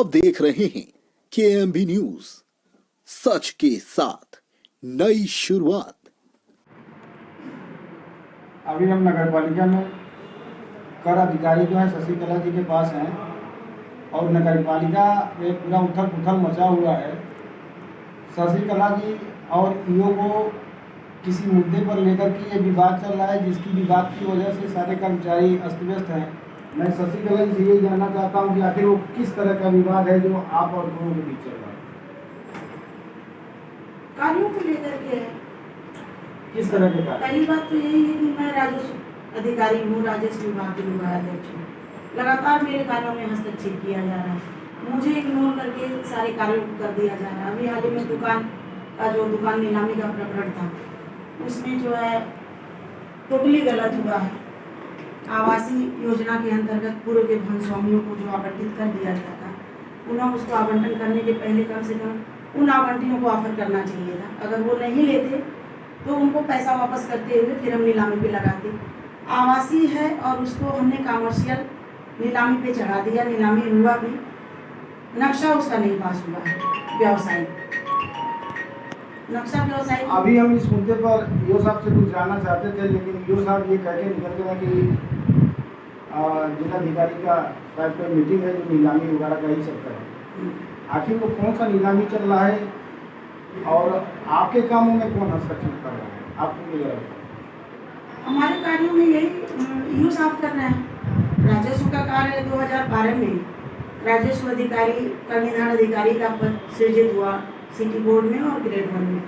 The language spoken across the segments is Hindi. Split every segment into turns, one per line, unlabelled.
आप देख रहे हैं केएमबी न्यूज, सच के साथ नई शुरुआत।
अभी हम नगर पालिका में कर अधिकारी जो है शशिकला जी के पास हैं और नगर पालिका में पूरा उथल पुथल मचा हुआ है। शशिकला जी और ईओ को किसी मुद्दे पर लेकर के ये विवाद चल रहा है, जिसकी विवाद की वजह से सारे कर्मचारी अस्त व्यस्त हैं। मैं शशिकला जी से ये जानना चाहता हूँ कि आखिर वो किस तरह का विवाद है जो आप और दोनों के बीच चल रहा है।
कार्यों को लेकर के है।
किस तरह के कार्य?
पहली बात तो यही है कि मैं राजस्व अधिकारी हूँ, राजस्व विभाग के विभागाध्यक्ष हूँ। लगातार मेरे कार्यों में हस्तक्षेप किया जा रहा है, मुझे इग्नोर करके सारे कार्यों को कर दिया जा रहा है। अभी हाल ही में दुकान नीलामी का प्रकरण था, उसमें जो है टोटली गलत हुआ है। आवासीय योजना के अंतर्गत पूर्व के धन स्वामियों को जो आवंटित कर दिया गया था, उन्हें उसको आवंटन करने के पहले कम से कम उन आवंटियों को ऑफर करना चाहिए था। अगर वो नहीं लेते तो उनको पैसा वापस करते हुए फिर हम नीलामी पे लगाते। आवासीय है और उसको हमने कमर्शियल नीलामी पे चढ़ा दिया, नीलामी हुआ भी, नक्शा उसका नहीं पास हुआ है। व्यवसायिक नक्शा व्यवसायिक
अभी हम इस मुद्दे पर ईओ साहब से कुछ जानना चाहते थे, लेकिन ईओ साहब ये कह के निकल गए कि जिलाधिकारी का शायद कोई मीटिंग है जो नीलामी वगैरह का ही सब है। आखिर वो कौन सा नीलामी चल रहा है और आपके कामों में कौन हस्तक्षेप कर रहा है? आपको क्या लगता है?
हमारे कार्यों में यही ईओ साहब कर रहे हैं। राजस्व का कार्य 2012 में राजस्व अधिकारी का निर्धारण अधिकारी का पद सृजित हुआ सिटी बोर्ड में और ग्रेड 1 में।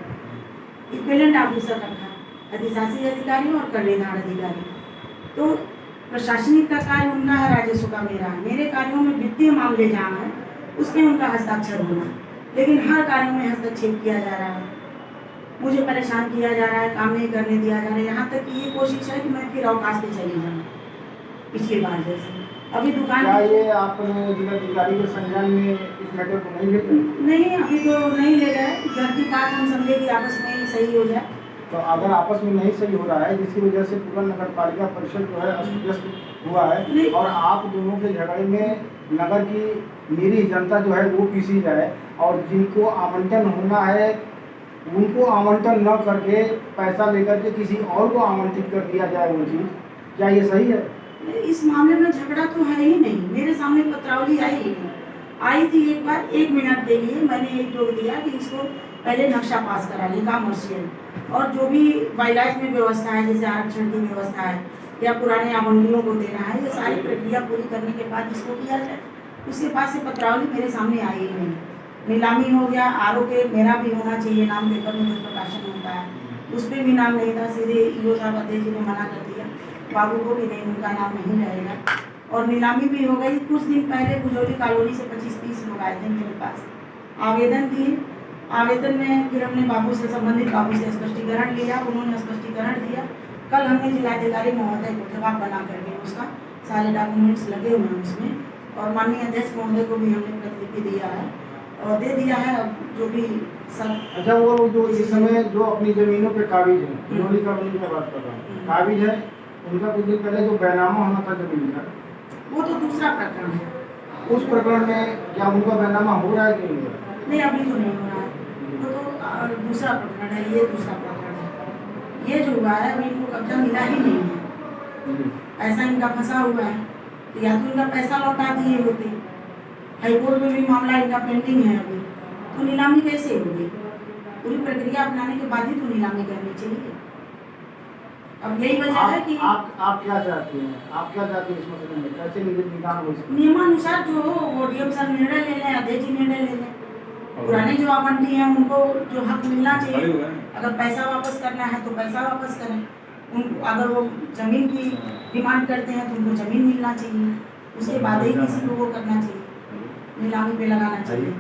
इक्विवेलेंट ऑफिसर रखा, अधिशासी अधिकारी और कर निर्धारण अधिकारी। तो प्रशासनिक का कार्य उनका है, राजस्व का मेरा है। मेरे कार्यों में वित्तीय मामले जहाँ है उसमें उनका हस्ताक्षर होना, लेकिन हर कार्यों में हस्तक्षेप किया जा रहा है, मुझे परेशान किया जा रहा है, काम नहीं करने दिया जा रहा है। यहाँ तक कि ये कोशिश है कि मैं फिर अवकाश पे चली जाऊँ पिछली बार जैसे। अभी दुकान
क्या ये आपने जिलाधिकारी के संज्ञान में इस मैटर को नहीं लेते?
नहीं, अभी तो नहीं ले गए। घर की बात हम समझे कि आपस में ही सही हो जाए।
तो अगर आपस में नहीं सही हो रहा है, जिसकी वजह से पूरा नगर पालिका परिषद जो है अस्त व्यस्त हुआ है और आप दोनों के झगड़े में नगर की निरीह जनता जो है वो पीसी जाए और जिनको आवंटन होना है उनको आवंटन न करके पैसा लेकर के किसी और को आवंटित कर दिया जाए, वो चीज़ क्या ये सही है?
इस मामले में झगड़ा तो है ही नहीं। मेरे सामने पत्रावली आई ही नहीं। आई थी एक बार 1 मिनट के लिए, मैंने एक जोड़ दिया कि इसको पहले नक्शा पास करा लें कमर्शियल, और जो भी वाइलाइफ में व्यवस्था है, जैसे आरक्षण की व्यवस्था है या पुराने आवंटियों को देना है, ये सारी प्रक्रिया पूरी करने के बाद इसको किया जाए। उसके बाद से पत्रावली मेरे सामने आई ही नहीं। नीलामी हो गया, आरोप मेरा भी होना चाहिए, नाम पेपर में जो प्रकाशन होता है उस पर भी नाम नहीं था। सीधे ईओ साहब अध्यक्ष जी ने मना कर दिया बाबू को कि नहीं, उनका नाम नहीं रहेगा। और नीलामी भी हो गई। कुछ दिन पहले भुजौली कॉलोनी से 25-30 लोग आए थे मेरे पास, आवेदन दिए। आवेदन में फिर हमने बाबू से संबंधित बाबू से स्पष्टीकरण लिया, उन्होंने स्पष्टीकरण दिया। कल हमने जिलाधिकारी महोदय को जवाब बना करके उसका सारे डॉक्यूमेंट्स लगे हुए हैं उसमें, और माननीय अध्यक्ष महोदय को भी हमने प्रतिलिपि दिया है और दे दिया है। अब जो भी सब
अच्छा, वो जो इस समय जो अपनी जमीनों पे काबिज है, भुजौली कॉलोनी की बात कर रहा हूँ, काबिज है, उनका कुछ दिन पहले जो बैनामा होना था जमीन का,
वो तो दूसरा प्रकरण है।
उस प्रकरण में क्या उनका बैनामा हो रहा है कि नहीं हो रहा है?
नहीं, अभी तो नहीं हो रहा है, वो तो दूसरा प्रकरण है। ये दूसरा प्रकरण है। ये जो हुआ है अभी इनको कब्जा मिला ही नहीं है, पैसा इनका फंसा हुआ है। तो या तो इनका पैसा लौटा दिए होते, हाईकोर्ट में भी मामला इनका पेंडिंग है अभी, तो नीलामी कैसे होगी? पूरी प्रक्रिया अपनाने के बाद ही तो नीलामी करनी चाहिए। अब यही वजह है कि
आप क्या चाहती हैं? आप क्या चाहती हैं इस मसले में? कैसे निदान हो सकता है?
नियमानुसार जो वो डीएम सर निर्णय ले लें, अध्यक्ष जी निर्णय ले लें। पुराने जो आवंटी हैं उनको जो हक मिलना चाहिए, अगर पैसा वापस करना है तो पैसा वापस करें। उनको अगर वो जमीन की डिमांड करते हैं तो उनको जमीन मिलना चाहिए, उसके बाद ही किसी को वो करना चाहिए, नीलामी पे लगाना चाहिए।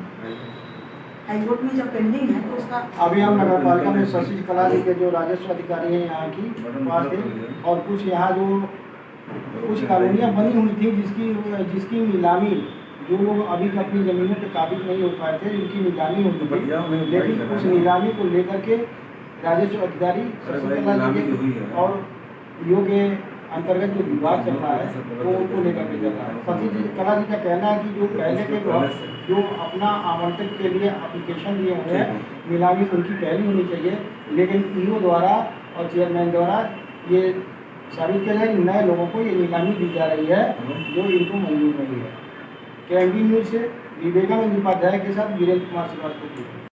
हाईकोर्ट में जब पेंडिंग है तो उसका
अभी हम नगर पालिका में शशिकला जी के जो राजस्व अधिकारी हैं यहाँ की पास थे, और कुछ यहाँ जो कुछ कॉलोनियाँ बनी हुई थी जिसकी नीलामी जो लोग अभी अपनी ज़मीनों पे काबिज नहीं हो पाए थे, इनकी नीलामी होती थी, लेकिन उस नीलामी को लेकर के राजस्व अधिकारी शशिकला जी के और ईओ के अंतर्गत जो विवाद चल रहा है वो उनको लेकर के चल रहा है। शशि कला जी का कहना है कि जो पहले के लोग जो अपना आवंटन के लिए एप्लीकेशन दिए हुए हैं, नीलामी उनकी पहली होनी चाहिए, लेकिन ईओ द्वारा और चेयरमैन द्वारा ये साबित किया जाए कि नए लोगों को ये नीलामी दी जा रही है जो इनको मंजूर नहीं है। KMB न्यूज़ से विवेकानंद उपाध्याय के साथ वीरेंद्र कुमार श्रीवास्तव।